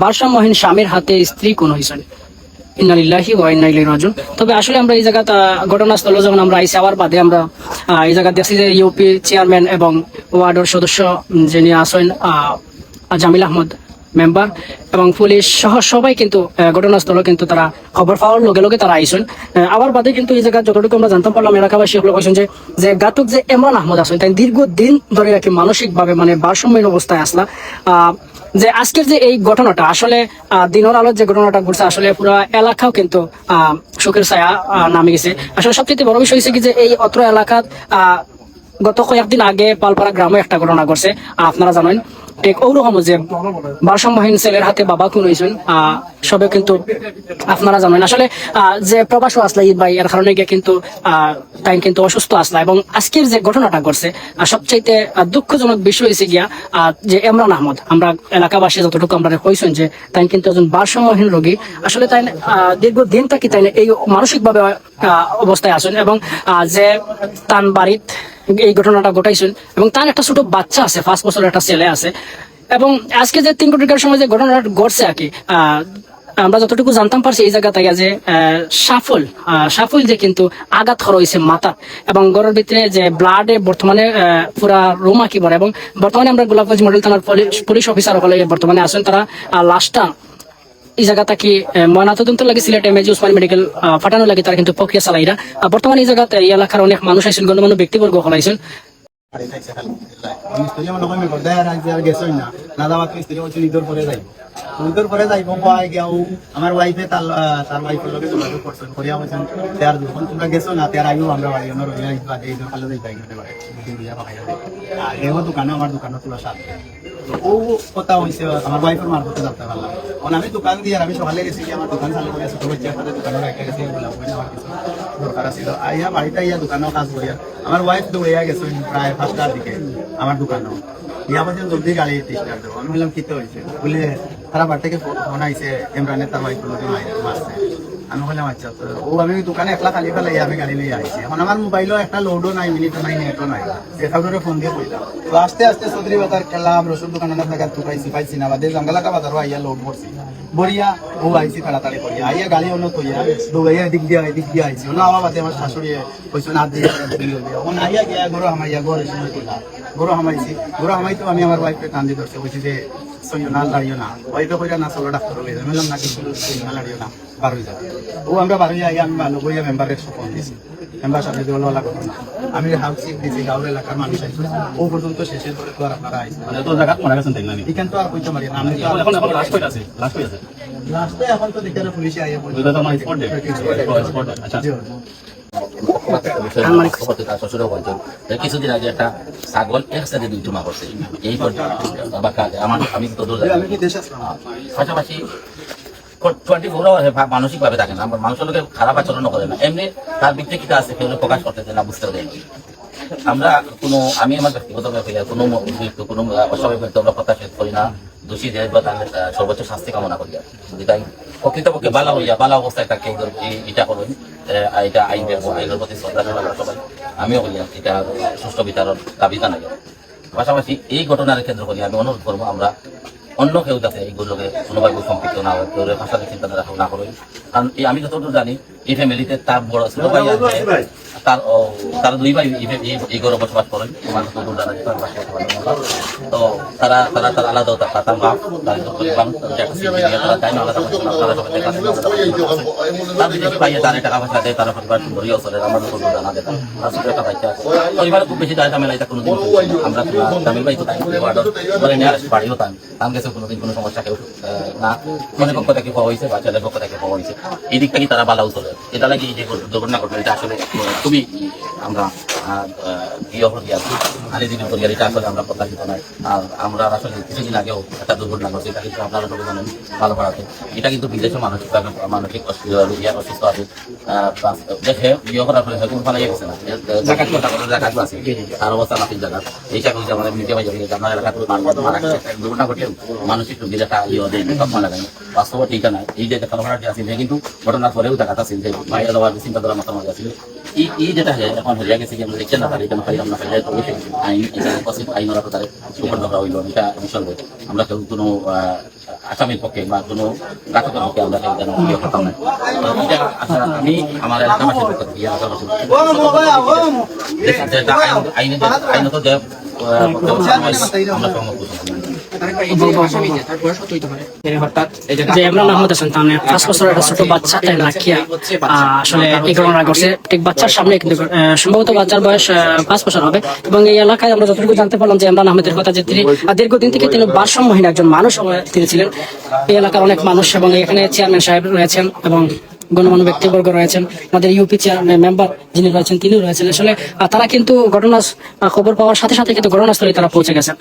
ভারসাম্যহীন স্বামীর হাতে স্ত্রী কোন হয়েছেন। ইন্নালিল্লাহি ওয়া ইন্না ইলাইহি রাজিউন। তবে আসলে আমরা এই জায়গাটা ঘটনাস্থলে যখন আমরা আইসি আবার বাদে আমরা এই জায়গা দেখছি যে ইউপি চেয়ারম্যান এবং ওয়ার্ডের সদস্য যিনি আছেন জামিল আহমদ মেম্বার এবং পুলিশ সহ সবাই কিন্তু ঘটনাস্থলে কিন্তু তারা খবর পাওয়ার লগে লগে তারা আইসেন। আবার বাদে কিন্তু এই জায়গা যতটুকু আমরা জানতে পারলাম এলাকাবাসী হলো কইছেন যে গাতক যে ইমরান আহমদ আছেন তাই দীর্ঘদিন ধরে রাখি মানসিকভাবে মানে ভারসাম্যহীন অবস্থায় আসলা। যে আজকের যে এই ঘটনাটা আসলে দিনের আলোর যে ঘটনাটা ঘটছে আসলে পুরো এলাকাও কিন্তু শোকের ছায়া নামে গেছে। আসলে সবচেয়ে বড় বিষয় হচ্ছে কি যে এই অত্র এলাকার গত কয়েকদিন আগে পালপাড়া গ্রামে একটা ঘটনা ঘটছে আপনারা জানেন। ঠিক ওরকম যে ভারসাম্যহীন ছেলের হাতে বাবা খুন হয়েছেন সবে কিন্তু আপনারা জানেন। আসলে যে প্রবাস আসলা ঈদ ভাই এর কারণে গিয়ে কিন্তু তাই কিন্তু অসুস্থ আসলা এবং আজকের যে ঘটনাটা ঘটছে সবচাইতে দুঃখজনক বিষয় হয়েছে গিয়া যে ইমরান আহমদ আমরা এলাকাবাসী যতটুকু আমরা কইছেন যে তাই কিন্তু একজন ভারসাম্যহীন রোগী। আসলে তাই দীর্ঘদিন থাকি তাই এই মানসিকভাবে অবস্থায় আছেন এবং যে তার বাড়িত এই ঘটনাটা ঘটাইছেন এবং তার একটা ছোট বাচ্চা আছে 5 বছরের একটা ছেলে আছে। এবং আজকে যে 3 কোটিকার সময় যে ঘটনাটা ঘটছে আর কি আমরা যতটুকু জানতাম পারছি এই জায়গা থেকে যে সাফল যে কিন্তু আঘাত করা হয়েছে মাথা এবং গড়ের ভিতরে যে ব্লাডে বর্তমানে পুরা রোমা কি বলে এবং বর্তমানে আমরা গোলাপগঞ্জ মডেল থানার পুলিশ অফিসার হলে বর্তমানে আছেন তারা লাশটা এই জায়গাটা কি ময়নাতদন্ত লাগে সিলেট এমএজি ওসমানী মেডিকেল ফাটানো লাগে তারা কিন্তু প্রক্রিয়া চালাইরা। বর্তমানে এই জায়গাতে এই এলাকার অনেক মানুষ আইসেন গণ্যমান্য ব্যক্তিবর্গ হলাইছেন। আমার ওয়াইফে তার ওয়াইফের লগে যোগাযোগ করছেন করিয়া বলছেন তার যখন তোমরা গেছো না তার আগেও আমরা বাড়ি আমরা রইয়া এই ভালো যাই পাই আর এও দোকানে আমার দোকানে তোলা সাথে ও কথা হয়েছে আমার ওয়াইফের মারফতে জানতে পারলাম। কারণ আমি দোকান দিয়ে আমি সকালে গেছি আমার দোকান চালু করে ছোট বাচ্চার সাথে দোকানে রেখে গেছি বললাম আমার কিছু দরকার ছিল আইয়া বাড়িতে আইয়া দোকানেও কাজ করিয়া আমার ওয়াইফ দৌড়িয়া গেছে প্রায় 5টার দিকে আমার দোকানেও ইয়া বলছেন জলদি গাড়ি স্টার্ট দেবো। আমি বললাম কি হয়েছে বলে তারা বাড়ি থেকে ফোন আইসে ইমরানের তার ওয়াইফ মারছে। আমি বললাম আচ্ছা ও আমি দোকানে একলা খালি ফেলাই আমি গাড়ি নিয়ে আইছি। এখন আমার মোবাইলও একটা লোডও নাই মিনিটও নাই নেটও নাই এখানে ফোন দিয়ে বললাম তো আস্তে আস্তে চৌধুরী বাজার খেলাম রসুন দোকানের জায়গা পাইছি না বাদে জঙ্গলাটা বাজারও আইয়া লোড করছি বড়িয়া ও আইছি তাড়াতাড়ি করিয়া আইয়া গাড়ি অন্য তৈয়া দৌড়াইয়া এদিক দিয়ে আইছি অন্য আমার বাদে আমার শাশুড়ি কইছো না দিয়ে এখন আইয়া গিয়া গরু হামাইয়া গরু হামাইছি গরু হামাইতো আমি আমার ওয়াইফকে কান্দি ধরছে বলছি যে না দাঁড়িয়ে না ওয়াইফে কইরা না চলো ডাক্তার হয়ে যাবে বললাম না কিছু না দাঁড়িয়ে না বার হয়ে যাবে ও আমরা বার হয়ে আইয়া আমি ভালো করিয়া মেম্বারের ফোন দিয়েছি মেম্বার সাথে দেওয়ালা কথা না আমি হাউসিং দিয়েছি গাঁওর এলাকার মানুষ আইসি ও পর্যন্ত শেষের পরে তো আর আপনারা আইসি তো জায়গা মনে গেছেন দেখলাম এখান তো আর কইতে পারি না আমি এখন লাস্টে এখন তো দেখতে পুলিশে আইয়া কিছুদিন আগে একটা ছাগল একসাথে 2 মা করছে এই আমি পাশাপাশি 24 মানসিক ভাবে থাকে না মানুষের লোকের খারাপ আচরণ করে না এমনি তার ভিতরে কি আছে কেউ প্রকাশ করতেছে না বুঝতে পারি আমরা আমি আমার ব্যক্তিগত ব্যাপারে কোনো অস্বাভাবিক আমরা প্রত্যাশিত করি না দোষীদের বা তাদের সর্বোচ্চ শাস্তি কামনা করি তাই প্রকৃতপক্ষে বালা অবস্থায় তাকে এটা করুন এটা আইনের প্রতি শ্রদ্ধা সবাই আমিও করি এটা সুষ্ঠু বিচারের দাবি জানাই। পাশাপাশি এই ঘটনার কেন্দ্র করি আমি অনুরোধ করবো আমরা অন্য কেউ যাতে এইগুলোকে কোনোভাবে সম্পৃক্ত না হয় কেউ ভাষাতে চিন্তাধারা না করে কারণ আমি যতটুকু জানি এই ফ্যামিলিতে তার বড় ছোট ভাই তার 2 ভাই এই ঘরে বসবাস করেন আমার যতটুকু জানা তো তারা আলাদা তার বাপ টাকা পয়সা দেয় তারা পরিবার সুন্দরীয় চলে আমার যতটুকু জানা দেয় একটা বাচ্চা পরিবারে খুব বেশি দায় ঝামেলা এটা কোনোদিন আমরা তামিল ভাই তো বাড়িও তাম গেছে কোনোদিন কোনো সমস্যা কেউ না মনের পক্ষ থেকে পাওয়া হয়েছে বা ছেলের পক্ষ থেকে পাওয়া হয়েছে এই দিক থেকে তারা বালাও চলে এটা লাগে যে দুর্ঘটনা ঘটনা এটা আসলে খুবই আমরা আলিদিনের পরিবার এটা আসলে আমরা প্রত্যাশিত নয়। আর আমরা আসলে কিছুদিন আগেও একটা দুর্ঘটনা ঘটছে এটা কিন্তু আপনারা সবাই জানেন ভালো করাতে এটা কিন্তু বিদেশে মানসিক অসুস্থ আছে দেখে করার ফলে হয়তো ফালাই গেছে না জায়গা আছে তার অবস্থা নাতির জায়গা এইটা কিন্তু আমাদের মিডিয়া বাজার আপনার এলাকা দুর্ঘটনা ঘটে মানসিক রোগীর একটা দেয় তখন লাগাই বাস্তব ঠিক না এই যে কারণ আছে কিন্তু ঘটনার পরেও দেখা আছে যে বাইরে দেওয়ার চিন্তা করার মতো আছে যেটা এখন হইয়া গেছে যে আমরা দেখছেন না তার এখানে আমরা ফেলে অবশ্যই আইন এখানে কসিপ আইন ওরা তার সুপার করা হইল এটা বিষয় আমরা কেউ কোনো আসামির পক্ষে বা কোনো ঘাতকের পক্ষে আমরা কেউ যেন ইয়ে করতাম না এটা আমি আমার এলাকাবাসীর পক্ষ থেকে এলাকাবাসীর আইনত যে আমরা সম্মত যে ইমরান আহমদ হাসান তার 5 বছরের একটা ছোট বাচ্চাকে রাখিয়া আসলে এই ঘটনা ঘটছে ঠিক বাচ্চার সামনে, কিন্তু সম্ভবত বাচ্চার বয়স 5 বছর হবে। এবং এই এলাকায় আমরা যতটুকু জানতে পারলাম যে ইমরান আহমেদের কথা যে তিনি দীর্ঘদিন থেকে তিনি ভারসাম্যহীন একজন মানুষ তিনি ছিলেন। এই এলাকার অনেক মানুষ এবং এখানে চেয়ারম্যান সাহেব রয়েছেন এবং গণমান্য ব্যক্তিবর্গ রয়েছেন, আমাদের ইউপি চেয়ারম্যান মেম্বার যিনি রয়েছেন তিনিও রয়েছেন। আসলে তারা কিন্তু ঘটনা খবর পাওয়ার সাথে সাথে কিন্তু ঘটনাস্থলে তারা পৌঁছে গেছেন।